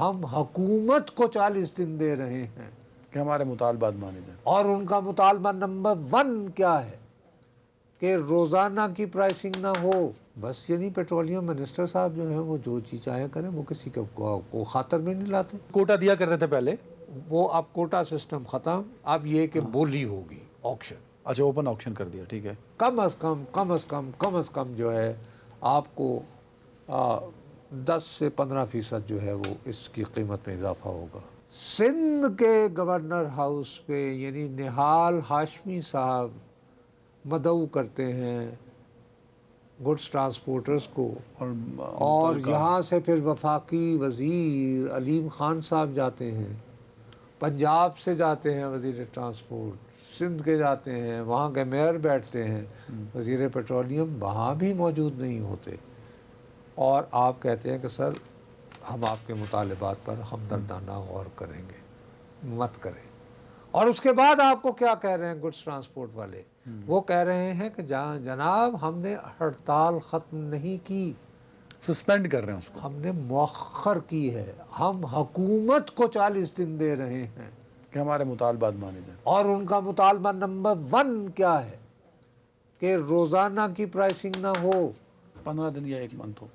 ہم حکومت کو 40 دن دے رہے ہیں کہ ہمارے مطالبات مانے جائیں. اور ان کا مطالبہ نمبر 1 کیا ہے کہ روزانہ کی پرائسنگ نہ ہو. بس یعنی پیٹرولیم منسٹر صاحب جو ہیں وہ جو چیز چاہے کریں، وہ کسی کو خاطر میں نہیں لاتے. کوٹا دیا کرتے تھے پہلے، وہ اب کوٹا سسٹم ختم، اب یہ کہ بولی ہوگی، آکشن. اچھا اوپن آکشن کر دیا، ٹھیک ہے. کم از کم جو ہے آپ کو 10 سے 15% جو ہے وہ اس کی قیمت میں اضافہ ہوگا. سندھ کے گورنر ہاؤس پہ یعنی نہال ہاشمی صاحب مدعو کرتے ہیں گڈس ٹرانسپورٹرز کو، اور یہاں سے پھر وفاقی وزیر علیم خان صاحب جاتے ہیں، پنجاب سے جاتے ہیں وزیر ٹرانسپورٹ، سندھ کے جاتے ہیں، وہاں کے میئر بیٹھتے ہیں، وزیر پیٹرولیم وہاں بھی موجود نہیں ہوتے، اور آپ کہتے ہیں کہ سر ہم آپ کے مطالبات پر ہمدردانہ غور کریں گے. مت کریں. اور اس کے بعد آپ کو کیا کہہ رہے ہیں گڈس ٹرانسپورٹ والے؟ وہ کہہ رہے ہیں کہ جناب ہم نے ہڑتال ختم نہیں کی، سسپینڈ کر رہے ہیں اس کو، ہم نے مؤخر کی ہے. ہم حکومت کو 40 دن دے رہے ہیں کہ ہمارے مطالبات مانے جائیں. اور ان کا مطالبہ نمبر 1 کیا ہے کہ روزانہ کی پرائسنگ نہ ہو. 15 دن یا 1 منتھ ہو.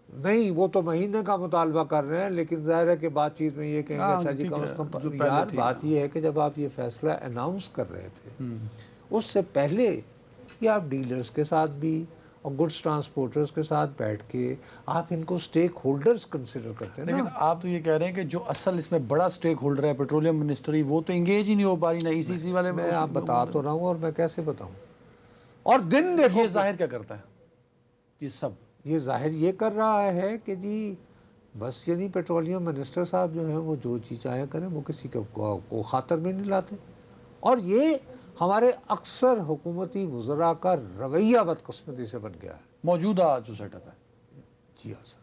نہیں، وہ تو مہینے کا مطالبہ کر رہے ہیں، لیکن ظاہر ہے کہ بات چیت میں یہ کہیں گے اچھا جی کم از کم. یار بات یہ ہے کہ جب آپ یہ فیصلہ اناؤنس کر رہے تھے اس سے پہلے کہ آپ ڈیلرز کے ساتھ بھی اور گڈس ٹرانسپورٹرز کے ساتھ بیٹھ کے آپ ان کو سٹیک ہولڈرز کنسیڈر کرتے ہیں. لیکن آپ تو یہ کہہ رہے ہیں کہ جو اصل اس میں بڑا سٹیک ہولڈر ہے پیٹرولیم منسٹری، وہ تو انگیج ہی نہیں ہو پا رہی، نہ ECC والے. میں آپ بتا تو رہا ہوں، اور میں کیسے بتاؤں. اور دن دیکھو یہ ظاہر کیا کرتا ہے یہ سب؟ یہ ظاہر یہ کر رہا ہے کہ جی بس یعنی پیٹرولیم منسٹر صاحب جو ہیں وہ جو چیز چاہے کریں، وہ کسی کو خاطر میں نہیں لاتے. اور یہ ہمارے اکثر حکومتی وزراء کا رویہ بدقسمتی سے بن گیا ہے. موجودہ جو سیٹ اپ ہے. جی ہاں سر،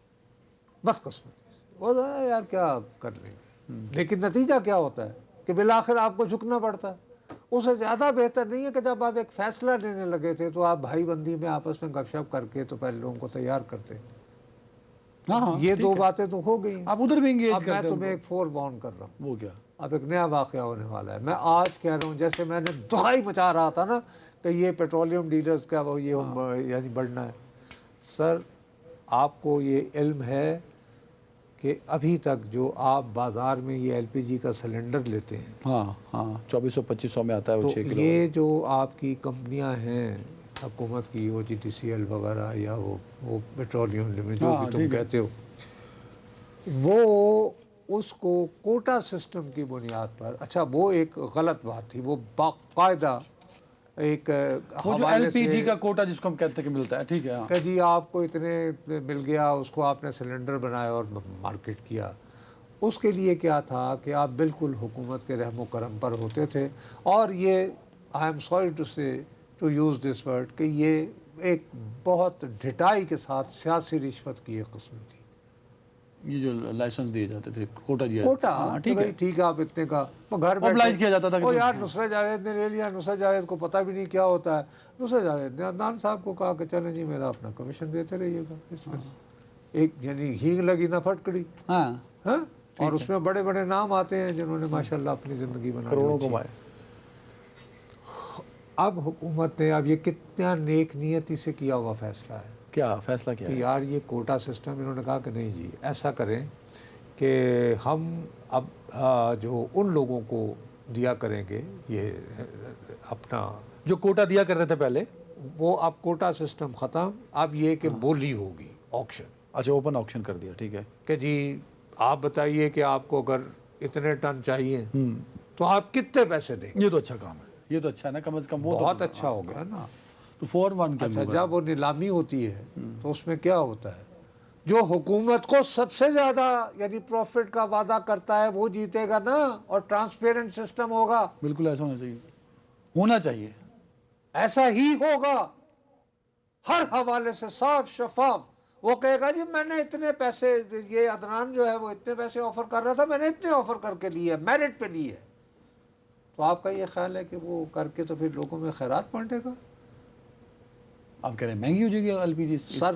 بدقسمتی سے. وہ یار کیا کر لیں گے، لیکن نتیجہ کیا ہوتا ہے کہ بالآخر آپ کو جھکنا پڑتا ہے. اسے زیادہ بہتر نہیں ہے کہ جب آپ ایک فیصلہ لینے لگے تھے تو آپ بھائی بندی میں آپس میں گپ شپ کر کے تو پہلے لوگوں کو تیار کرتے. یہ 2 باتیں تو ہو گئی. آپ ادھر بھی انگیج کرتے ہیں. میں تمہیں ایک فور وارن کر رہا ہوں. وہ کیا؟ اب ایک نیا واقعہ ہونے والا ہے. میں آج کہہ رہا ہوں، جیسے میں نے دہائی مچا رہا تھا نا کہ یہ پیٹرولیم ڈیلرز کا وہ یہ یعنی بڑھنا ہے. سر آپ کو یہ علم ہے کہ ابھی تک جو آپ بازار میں یہ LPG کا سلنڈر لیتے ہیں، ہاں 2400-2500 میں آتا ہے وہ 6 کلو. یہ جو آپ کی کمپنیاں ہیں حکومت کی، OGTCL وغیرہ یا وہ پیٹرولیم لمیٹڈ جو بھی تم کہتے ہو، وہ اس کو کوٹا سسٹم کی بنیاد پر، اچھا وہ ایک غلط بات تھی، وہ باقاعدہ ایک وہ جو LPG کا کوٹا جس کو ہم کہتے ہیں کہ ملتا ہے، ٹھیک ہے، کہ جی آپ کو اتنے مل گیا، اس کو آپ نے سلنڈر بنایا اور مارکیٹ کیا. اس کے لیے کیا تھا کہ آپ بالکل حکومت کے رحم و کرم پر ہوتے تھے. اور یہ I am sorry to use this word کہ یہ ایک بہت ڈھٹائی کے ساتھ سیاسی رشوت کی ایک قسم تھی. یہ جو لائسنس دیے جاتے تھے، کوٹا دیا کوٹا، ٹھیک ہے آپ اتنے کا گھر موبلائز کیا جاتا تھا. وہ یار نصرت جاوید نے لے لیا. نصرت جاوید کو پتہ بھی نہیں کیا ہوتا ہے. نصرت جاوید نے عدنان صاحب کو کہا کہ چلیں جی میرا اپنا کمیشن دیتے رہیے گا. اس میں ایک یعنی ہینگ لگی نہ پھٹکڑی. ہاں، اور اس میں بڑے بڑے نام آتے ہیں جنہوں نے ماشاءاللہ اپنی زندگی بنا کروڑوں کمائے. اب حکومت نے اب یہ کتنا نیک نیتی سے کیا ہوا فیصلہ ہے. کیا فیصلہ کیا کہ یار یہ کوٹا سسٹم، انہوں نے کہا کہ نہیں جی ایسا کریں کہ ہم اب جو ان لوگوں کو دیا کریں گے یہ اپنا جو کوٹا دیا کرتے تھے پہلے، وہ اب کوٹا سسٹم ختم، اب یہ کہ بولی ہوگی، آکشن. اچھا اوپن آکشن کر دیا، ٹھیک ہے. کہ جی آپ بتائیے کہ آپ کو اگر اتنے ٹن چاہیے تو آپ کتنے پیسے دیں گے. یہ تو اچھا کام ہے، یہ تو اچھا ہے نا، کم از کم وہ بہت اچھا ہو گیا نا. تو 4-1 کیا. اچھا جب وہ نیلامی ہوتی ہے تو اس میں کیا ہوتا ہے؟ جو حکومت کو سب سے زیادہ یعنی پروفٹ کا وعدہ کرتا ہے وہ جیتے گا نا، اور ٹرانسپیرنٹ سسٹم ہوگا. بالکل ایسا ہونا چاہیے. ایسا ہی ہوگا، ہر حوالے سے صاف شفاف. وہ کہے گا جی میں نے اتنے پیسے، یہ عدنان جو ہے وہ اتنے پیسے آفر کر رہا تھا، میں نے اتنے آفر کر کے لیے، میرٹ پہ لیے. تو آپ کا یہ خیال ہے کہ وہ کر کے تو پھر لوگوں میں خیرات بانٹے گا؟ آپ کہہ رہے ہیں مہنگی ہو جائے گی LPG. سر